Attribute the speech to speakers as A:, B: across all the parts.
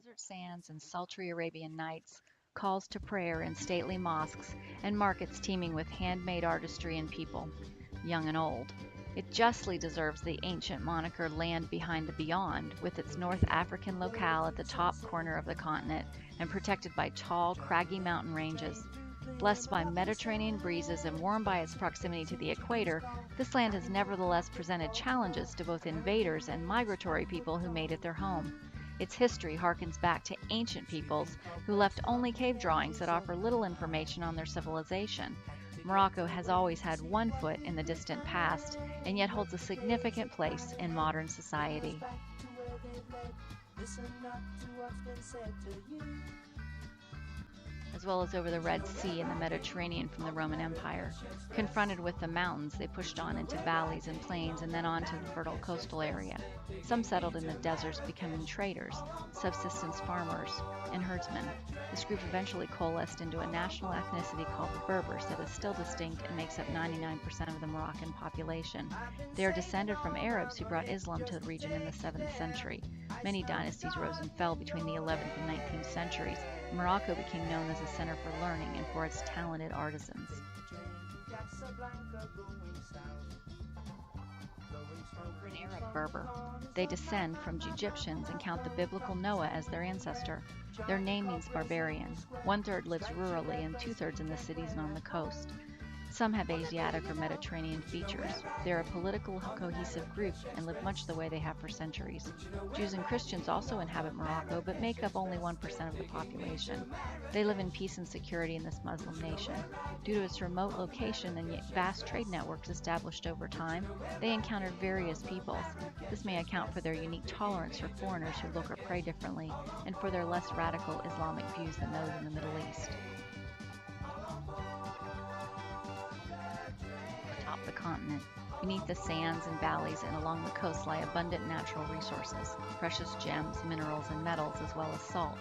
A: Desert sands and sultry Arabian nights, calls to prayer in stately mosques, and markets teeming with handmade artistry and people, young and old. It justly deserves the ancient moniker Land Behind the Beyond, with its North African locale at the top corner of the continent and protected by tall, craggy mountain ranges. Blessed by Mediterranean breezes and warmed by its proximity to the equator, this land has nevertheless presented challenges to both invaders and migratory people who made it their home. Its history harkens back to ancient peoples who left only cave drawings that offer little information on their civilization. Morocco has always had one foot in the distant past and yet holds a significant place in modern society. As well as over the Red Sea and the Mediterranean from the Roman Empire. Confronted with the mountains, they pushed on into valleys and plains and then on to the fertile coastal area. Some settled in the deserts, becoming traders, subsistence farmers, and herdsmen. This group eventually coalesced into a national ethnicity called the Berbers that is still distinct and makes up 99% of the Moroccan population. They are descended from Arabs who brought Islam to the region in the 7th century. Many dynasties rose and fell between the 11th and 19th centuries. Morocco became known as a center for learning and for its talented artisans. An Arab Berber. They descend from Egyptians and count the biblical Noah as their ancestor. Their name means barbarian. 1/3 lives rurally and 2/3 in the cities and on the coast. Some have Asiatic or Mediterranean features. They are a political, cohesive group and live much the way they have for centuries. Jews and Christians also inhabit Morocco, but make up only 1% of the population. They live in peace and security in this Muslim nation. Due to its remote location and yet vast trade networks established over time, they encountered various peoples. This may account for their unique tolerance for foreigners who look or pray differently, and for their less radical Islamic views than those in the Middle East. The continent. Beneath the sands and valleys and along the coast lie abundant natural resources, precious gems, minerals, and metals, as well as salt.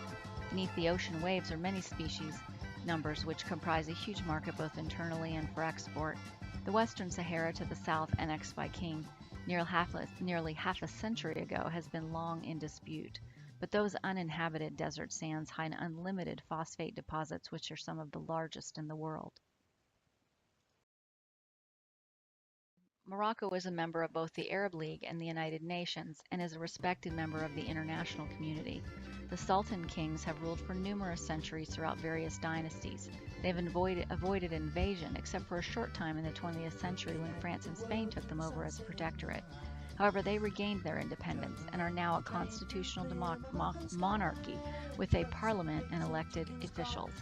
A: Beneath the ocean waves are many species, numbers which comprise a huge market both internally and for export. The Western Sahara to the south, annexed by King nearly half a century ago, has been long in dispute. But those uninhabited desert sands hide unlimited phosphate deposits, which are some of the largest in the world. Morocco is a member of both the Arab League and the United Nations, and is a respected member of the international community. The Sultan kings have ruled for numerous centuries throughout various dynasties. They have avoided invasion, except for a short time in the 20th century when France and Spain took them over as a protectorate. However, they regained their independence and are now a constitutional monarchy with a parliament and elected officials.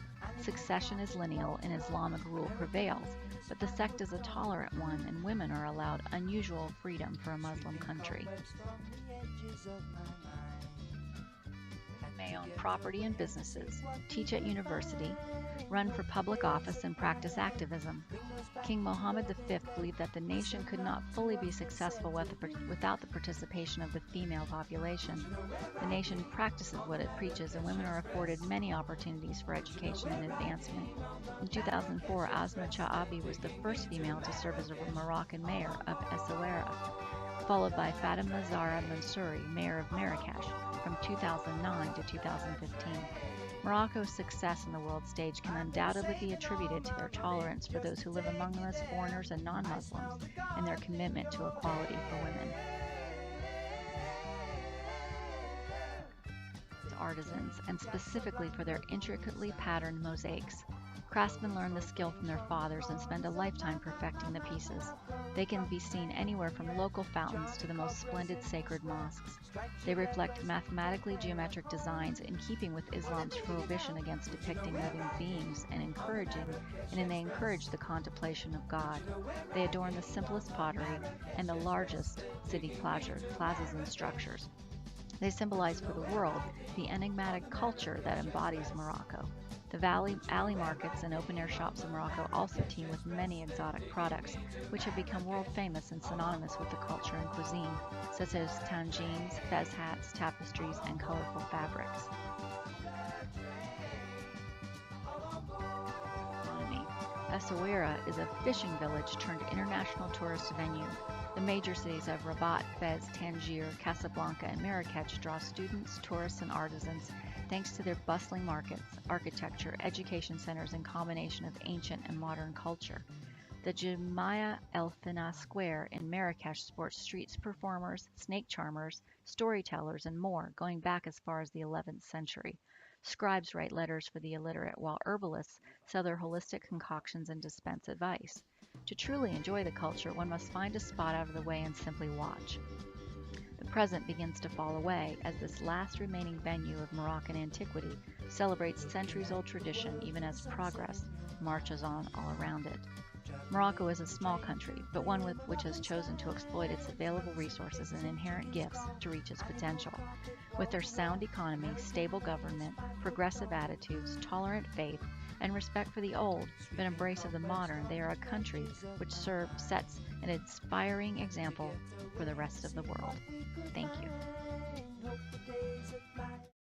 A: Succession is lineal and Islamic rule prevails, but the sect is a tolerant one and women are allowed unusual freedom for a Muslim country. May own property and businesses, teach at university, run for public office and practice activism. King Mohammed V believed that the nation could not fully be successful without the participation of the female population. The nation practices what it preaches, and women are afforded many opportunities for education and advancement. In 2004, Asma Chaabi was the first female to serve as a Moroccan mayor of Essaouira, followed by Fatima Zahra Mansouri, mayor of Marrakesh, from 2009 to 2015. Morocco's success on the world stage can undoubtedly be attributed to their tolerance for those who live among them as foreigners and non-Muslims, and their commitment to equality for women. Artisans, and specifically for their intricately patterned mosaics. Craftsmen learn the skill from their fathers and spend a lifetime perfecting the pieces. They can be seen anywhere from local fountains to the most splendid sacred mosques. They reflect mathematically geometric designs in keeping with Islam's prohibition against depicting living beings and they encourage the contemplation of God. They adorn the simplest pottery and the largest city plazas and structures. They symbolize for the world the enigmatic culture that embodies Morocco. The alley markets and open-air shops in Morocco also teem with many exotic products, which have become world famous and synonymous with the culture and cuisine, such as tangines, fez hats, tapestries, and colorful fabrics. Essaouira is a fishing village turned international tourist venue. The major cities of Rabat, Fez, Tangier, Casablanca, and Marrakech draw students, tourists, and artisans, thanks to their bustling markets, architecture, education centers, and combination of ancient and modern culture. The Jumaya El Fina Square in Marrakesh sports street performers, snake charmers, storytellers, and more, going back as far as the 11th century. Scribes write letters for the illiterate, while herbalists sell their holistic concoctions and dispense advice. To truly enjoy the culture, one must find a spot out of the way and simply watch. The present begins to fall away as this last remaining venue of Moroccan antiquity celebrates centuries-old tradition even as progress marches on all around it. Morocco is a small country, but one which has chosen to exploit its available resources and inherent gifts to reach its potential. With their sound economy, stable government, progressive attitudes, tolerant faith, and respect for the old, but embrace of the modern, they are a country which sets an inspiring example for the rest of the world. Thank you.